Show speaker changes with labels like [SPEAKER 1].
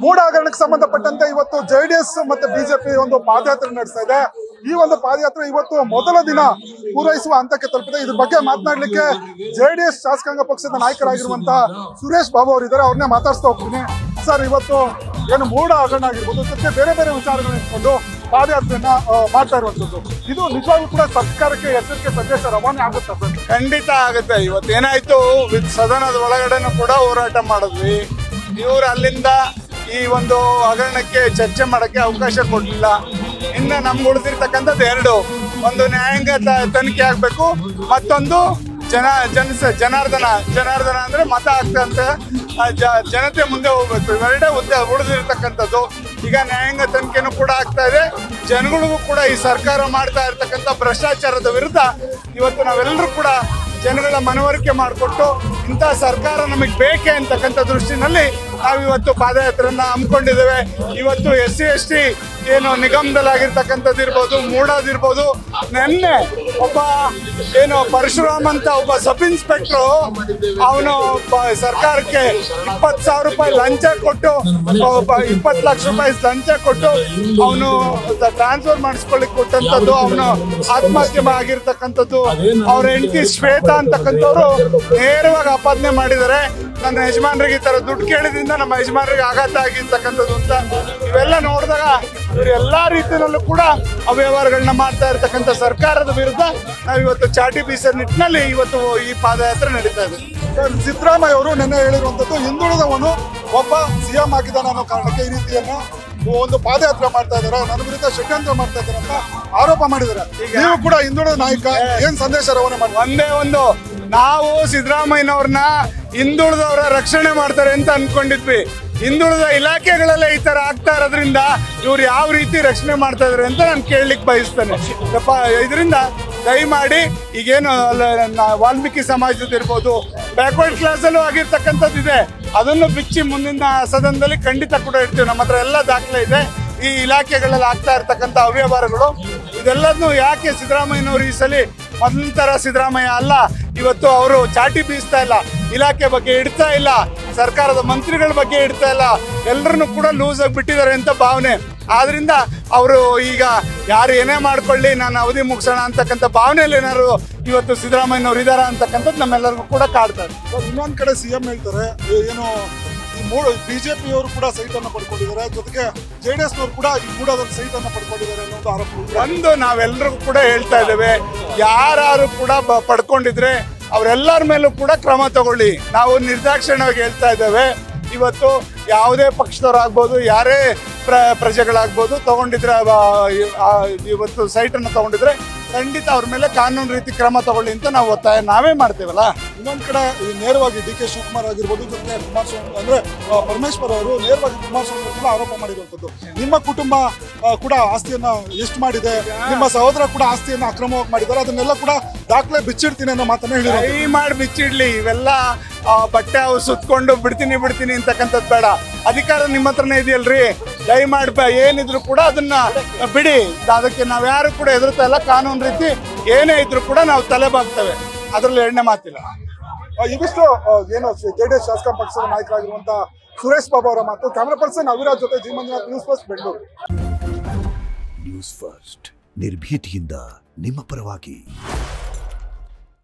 [SPEAKER 1] ಮೂಡ ಹಗರಣಕ್ಕೆ ಸಂಬಂಧಪಟ್ಟಂತೆ ಇವತ್ತು ಜೆಡಿಎಸ್ ಮತ್ತೆ ಬಿಜೆಪಿ ಒಂದು ಪಾದಯಾತ್ರೆ ನಡೆಸ್ತಾ ಇದೆ. ಈ ಒಂದು ಪಾದಯಾತ್ರೆ ಇವತ್ತು ಮೊದಲ ದಿನ ಪೂರೈಸುವ ಹಂತಕ್ಕೆ ತಲುಪಿದೆ. ಇದ್ರ ಬಗ್ಗೆ ಮಾತನಾಡ್ಲಿಕ್ಕೆ ಜೆಡಿಎಸ್ ಶಾಸಕಾಂಗ ಪಕ್ಷದ ನಾಯಕರಾಗಿರುವಂತಹ ಸುರೇಶ್ ಬಾಬು ಅವರು ಇದ್ದಾರೆ. ಅವ್ರನ್ನೇ ಮಾತಾಡ್ಸ್ತಾ ಹೋಗ್ತೀನಿ. ಸರ್, ಇವತ್ತು ಏನು ಮೂಡ ಹಗರಣ ಆಗಿರ್ಬೋದು, ಜೊತೆ ಬೇರೆ ಬೇರೆ ವಿಚಾರಗಳನ್ನ ಇಟ್ಕೊಂಡು ಪಾದಯಾತ್ರೆಯನ್ನ ಮಾಡ್ತಾ ಇರುವಂತದ್ದು, ಇದು ನಿಜವಾಗ್ಲೂ ಕೂಡ ಸರ್ಕಾರಕ್ಕೆ ಎಚ್ಚರಿಕೆ ಸಂದೇಶ ರವಾನೆ ಆಗುತ್ತೆ ಸರ್?
[SPEAKER 2] ಖಂಡಿತ ಆಗುತ್ತೆ. ಇವತ್ತೇನಾಯ್ತು, ಸದನದ ಒಳಗಡೆನೂ ಕೂಡ ಹೋರಾಟ ಮಾಡಿದ್ವಿ. ಇವರು ಅಲ್ಲಿಂದ ಈ ಒಂದು ಹಗರಣಕ್ಕೆ ಚರ್ಚೆ ಮಾಡಕ್ಕೆ ಅವಕಾಶ ಕೊಡಲಿಲ್ಲ. ಇನ್ನು ನಮ್ಗೆ ಉಳಿದಿರ್ತಕ್ಕಂಥದ್ದು ಎರಡು, ಒಂದು ನ್ಯಾಯಾಂಗ ತನಿಖೆ ಆಗ್ಬೇಕು, ಮತ್ತೊಂದು ಜನಾರ್ದನ ಅಂದ್ರೆ ಮತ ಆಗ್ತಂತ ಜನತೆ ಮುಂದೆ ಹೋಗ್ಬೇಕು. ಇವೆರಡೇ ಉಳಿದಿರ್ತಕ್ಕಂಥದ್ದು. ಈಗ ನ್ಯಾಯಾಂಗ ತನಿಖೆನೂ ಕೂಡ ಆಗ್ತಾ ಇದೆ. ಜನಗಳಿಗೂ ಕೂಡ ಈ ಸರ್ಕಾರ ಮಾಡ್ತಾ ಇರ್ತಕ್ಕಂಥ ಭ್ರಷ್ಟಾಚಾರದ ವಿರುದ್ಧ ಇವತ್ತು ನಾವೆಲ್ಲರೂ ಕೂಡ ಜನಗಳ ಮನವರಿಕೆ ಮಾಡಿಕೊಟ್ಟು ಇಂಥ ಸರ್ಕಾರ ನಮಗೆ ಬೇಕೇ ಅಂತಕ್ಕಂಥ ದೃಷ್ಟಿನಲ್ಲಿ ನಾವಿವತ್ತು ಪಾದಯಾತ್ರೆಯನ್ನ ಹಮ್ಮಿಕೊಂಡಿದ್ದೇವೆ. ಇವತ್ತು SC/ST ಏನು ನಿಗಮದಲ್ಲಾಗಿರ್ತಕ್ಕಂಥದ್ದು ಇರ್ಬೋದು, ಮೂಡಾದಿರ್ಬೋದು. ನಿನ್ನೆ ಒಬ್ಬ ಏನು ಪರಶುರಾಮ್ ಅಂತ ಒಬ್ಬ ಸಬ್ ಇನ್ಸ್ಪೆಕ್ಟ್ರು, ಅವನು ಸರ್ಕಾರಕ್ಕೆ 20,000 ರೂಪಾಯಿ ಲಂಚ ಕೊಟ್ಟು, 20 ಲಕ್ಷ ರೂಪಾಯಿ ಲಂಚ ಕೊಟ್ಟು ಅವನು ಟ್ರಾನ್ಸ್ಫರ್ ಮಾಡಿಸ್ಕೊಳ್ಳಿಕ್ಕೆ ಕೊಟ್ಟಂಥದ್ದು, ಅವನು ಆತ್ಮಹತ್ಯೆ ಆಗಿರ್ತಕ್ಕಂಥದ್ದು. ಅವ್ರ ಹೆಂಡತಿ ಶ್ವೇತಾ ಅಂತಕ್ಕಂಥವ್ರು ನೇರವಾಗಿ ಆಪಾದನೆ ಮಾಡಿದ್ದಾರೆ. ನನ್ನ ಯಜಮಾನ್ರಿಗೆ ಈ ತರ ದುಡ್ಡು ಕೇಳಿದ್ರಿಂದ ನಮ್ಮ ಯಜಮಾನ್ರಿಗೆ ಆಘಾತ ಆಗಿರ್ತಕ್ಕಂಥದ್ದು ಅಂತ. ಇವೆಲ್ಲ ನೋಡಿದಾಗ ಇವರು ಎಲ್ಲಾ ರೀತಿಯಲ್ಲೂ ಕೂಡ ಅವ್ಯವಹಾರಗಳನ್ನ ಮಾಡ್ತಾ ಇರ್ತಕ್ಕಂಥ ಸರ್ಕಾರದ ವಿರುದ್ಧ ನಾವಿವತ್ತು ಚಾಟಿ ಬೀಸೋ ನಿಟ್ಟಿನಲ್ಲಿ ಇವತ್ತು ಈ ಪಾದಯಾತ್ರೆ ನಡೀತಾ ಇದೆ.
[SPEAKER 1] ಸಿದ್ದರಾಮಯ್ಯ ಅವರು ನಿನ್ನೆ ಹೇಳಿರುವಂತದ್ದು, ಹಿಂದುಳಿದವನು ಒಬ್ಬ CM ಆಗಿದ್ದಾನೆ ಅನ್ನೋ ಕಾರಣಕ್ಕೆ ಈ ರೀತಿಯನ್ನ ಒಂದು ಪಾದಯಾತ್ರೆ ಮಾಡ್ತಾ ಇದಾರೆ, ನನ್ನ ವಿರುದ್ಧ ಷಡ್ಯಂತ್ರ ಮಾಡ್ತಾ ಇದ್ದಾರೆ ಅಂತ ಆರೋಪ ಮಾಡಿದ್ದಾರೆ. ನೀವು ಕೂಡ ಹಿಂದುಳಿದ ನಾಯಕ, ಏನ್ ಸಂದೇಶ ರವಾನೆ ಮಾಡಿ?
[SPEAKER 2] ಒಂದೇ ಒಂದು, ನಾವು ಸಿದ್ದರಾಮಯ್ಯನವ್ರನ್ನ ಹಿಂದುಳಿದವರ ರಕ್ಷಣೆ ಮಾಡ್ತಾರೆ ಅಂತ ಅನ್ಕೊಂಡಿದ್ವಿ. ಹಿಂದುಳಿದ ಇಲಾಖೆಗಳಲ್ಲೇ ಈ ತರ ಆಗ್ತಾ ಇರೋದ್ರಿಂದ ಇವ್ರು ಯಾವ ರೀತಿ ರಕ್ಷಣೆ ಮಾಡ್ತಾ ಇದಾರೆ ಅಂತ ನಾನು ಕೇಳಲಿಕ್ಕೆ ಬಯಸ್ತೇನೆ. ಇದರಿಂದ ದಯಮಾಡಿ ಈಗೇನು ವಾಲ್ಮೀಕಿ ಸಮಾಜದ ಇರ್ಬೋದು, ಬ್ಯಾಕ್ವರ್ಡ್ ಕ್ಲಾಸಲ್ಲೂ ಆಗಿರ್ತಕ್ಕಂಥದ್ದು ಇದೆ, ಅದನ್ನು ಬಿಚ್ಚಿ ಮುಂದಿನ ಸದನದಲ್ಲಿ ಖಂಡಿತ ಕೂಡ ಇಡ್ತೀವಿ. ನಮ್ಮ ಹತ್ರ ಎಲ್ಲ ದಾಖಲೆ ಇದೆ. ಈ ಇಲಾಖೆಗಳಲ್ಲಿ ಆಗ್ತಾ ಇರ್ತಕ್ಕಂಥ ಅವ್ಯವಹಾರಗಳು ಇದೆಲ್ಲದನ್ನು ಯಾಕೆ ಸಿದ್ದರಾಮಯ್ಯನವರು ಈ ಸಲ ಮೊದಲಿನ ತರ ಸಿದ್ದರಾಮಯ್ಯ ಅಲ್ಲ, ಇವತ್ತು ಅವರು ಚಾಟಿ ಬೀಸ್ತಾ ಇಲ್ಲ, ಇಲಾಖೆ ಬಗ್ಗೆ ಇಡ್ತಾ ಇಲ್ಲ, ಸರ್ಕಾರದ ಮಂತ್ರಿಗಳ ಬಗ್ಗೆ ಇಡ್ತಾ ಇಲ್ಲ, ಎಲ್ಲರನ್ನು ಕೂಡ ಲೂಸ್ ಆಗಿ ಬಿಟ್ಟಿದ್ದಾರೆ ಅಂತ ಭಾವನೆ. ಆದ್ರಿಂದ ಅವರು ಈಗ ಯಾರು ಏನೇ ಮಾಡ್ಕೊಳ್ಳಿ, ನಾನು ಅವಧಿ ಮುಗಿಸೋಣ ಅಂತಕ್ಕಂಥ ಭಾವನೆಯಲ್ಲಿ ಏನಾದ್ರು ಇವತ್ತು ಸಿದ್ದರಾಮಯ್ಯನವ್ರು ಇದಾರ ಅಂತಕ್ಕಂಥದ್ದು ನಮ್ಮೆಲ್ಲರಿಗೂ ಕೂಡ ಕಾಡ್ತಾರೆ.
[SPEAKER 1] ಇನ್ನೊಂದ್ ಕಡೆ CM ಹೇಳ್ತಾರೆ, ಏನು ಈ ಬಿಜೆಪಿ ಅವರು ಕೂಡ ಸೈಟ್ ಅನ್ನ ಪಡ್ಕೊಂಡಿದ್ದಾರೆ, ಜೊತೆಗೆ JDS ನವರು ಕೂಡ ಈ ಮೂಡಾದಲ್ಲಿ ಸೈಟ್ ಅನ್ನ ಪಡ್ಕೊಂಡಿದ್ದಾರೆ ಅನ್ನೋದು ಆರೋಪ.
[SPEAKER 2] ಒಂದು ನಾವೆಲ್ಲರಿಗೂ ಕೂಡ ಹೇಳ್ತಾ ಇದ್ದೇವೆ, ಯಾರು ಕೂಡ ಪಡ್ಕೊಂಡಿದ್ರೆ ಅವರೆಲ್ಲರ ಮೇಲೂ ಕೂಡ ಕ್ರಮ ತಗೊಳ್ಳಿ. ನಾವು ನಿರ್ದಾಕ್ಷಿಣ್ಯವಾಗಿ ಹೇಳ್ತಾ ಇದ್ದೇವೆ. ಇವತ್ತು ಯಾವುದೇ ಪಕ್ಷದವರಾಗ್ಬೋದು, ಯಾರೇ ಪ್ರಜೆಗಳಾಗ್ಬೋದು ತಗೊಂಡಿದ್ರೆ, ಇವತ್ತು ಸೈಟನ್ನು ತಗೊಂಡಿದ್ರೆ ಖಂಡಿತ ಅವ್ರ ಮೇಲೆ ಕಾನೂನು ರೀತಿ ಕ್ರಮ ತಗೊಳ್ಳಿ ಅಂತ ನಾವು ಒತ್ತಾಯ ನಾವೇ ಮಾಡ್ತೇವಲ್ಲ.
[SPEAKER 1] ಇನ್ನೊಂದ್ ಕಡೆ ನೇರವಾಗಿ DK ಶಿವಕುಮಾರ್ ಆಗಿರ್ಬೋದು, ಜೊತೆ ಕುಮಾರಸ್ವಾಮಿ ಅಂದ್ರೆ ಪರಮೇಶ್ವರ್ ಅವರು ನೇರವಾಗಿ ಕುಮಾರಸ್ವಾಮಿ ಕೂಡ ಆರೋಪ ಮಾಡಿರುವಂತದ್ದು, ನಿಮ್ಮ ಕುಟುಂಬ ಕೂಡ ಆಸ್ತಿಯನ್ನ ಎಷ್ಟು ಮಾಡಿದೆ, ನಿಮ್ಮ ಸಹೋದರ ಕೂಡ ಆಸ್ತಿಯನ್ನ ಅಕ್ರಮವಾಗಿ ಮಾಡಿದ್ದಾರೆ, ಅದನ್ನೆಲ್ಲ ಕೂಡ ದಾಖಲೆ ಬಿಚ್ಚಿಡ್ತೀನಿ ಅನ್ನೋ ಮಾತನ್ನ ಹೇಳಿದ್ರು.
[SPEAKER 2] ಕೈ ಮಾಡಿ ಬಿಚ್ಚಿಡ್ಲಿ, ಇವೆಲ್ಲ ಬಟ್ಟೆ ಅವು ಸುತ್ಕೊಂಡು ಬಿಡ್ತೀನಿ ಅಂತಕ್ಕಂಥದ್ದು ಬೇಡ. ಅಧಿಕಾರ ನಿಮ್ಮ ಹತ್ರನೇ ಇದೆಯಲ್ರಿ, ದಯಮಾಡಿ ಏನಿದ್ರು ಕೂಡ ಅದನ್ನ ಬಿಡಿ. ಅದಕ್ಕೆ ನಾವ್ ಯಾರು ಕೂಡ ಎದುರ್ತಾ ಇಲ್ಲ. ಕಾನೂನು ರೀತಿ ಏನೇ ಇದ್ರು ಕೂಡ ನಾವು ತಲೆ ಬಾಗ್ತೇವೆ, ಅದ್ರಲ್ಲಿ ಎಣ್ಣೆ ಮಾತಿಲ್ಲ.
[SPEAKER 1] ಇವಿಷ್ಟು ಏನು JDS ಶಾಸಕಾಂಗ ಪಕ್ಷದ ನಾಯಕರಾಗಿರುವಂತಹ ಸುರೇಶ್ ಬಾಬು ಅವರ ಮಾತು. ಕ್ಯಾಮರಾ ಪರ್ಸನ್ ಅವಿರಾಜ್ ಜೊತೆ G Manjunath, news first, Bengaluru.
[SPEAKER 3] News first ನಿರ್ಭೀತಿಯಿಂದ ನಿಮ್ಮ ಪರವಾಗಿ.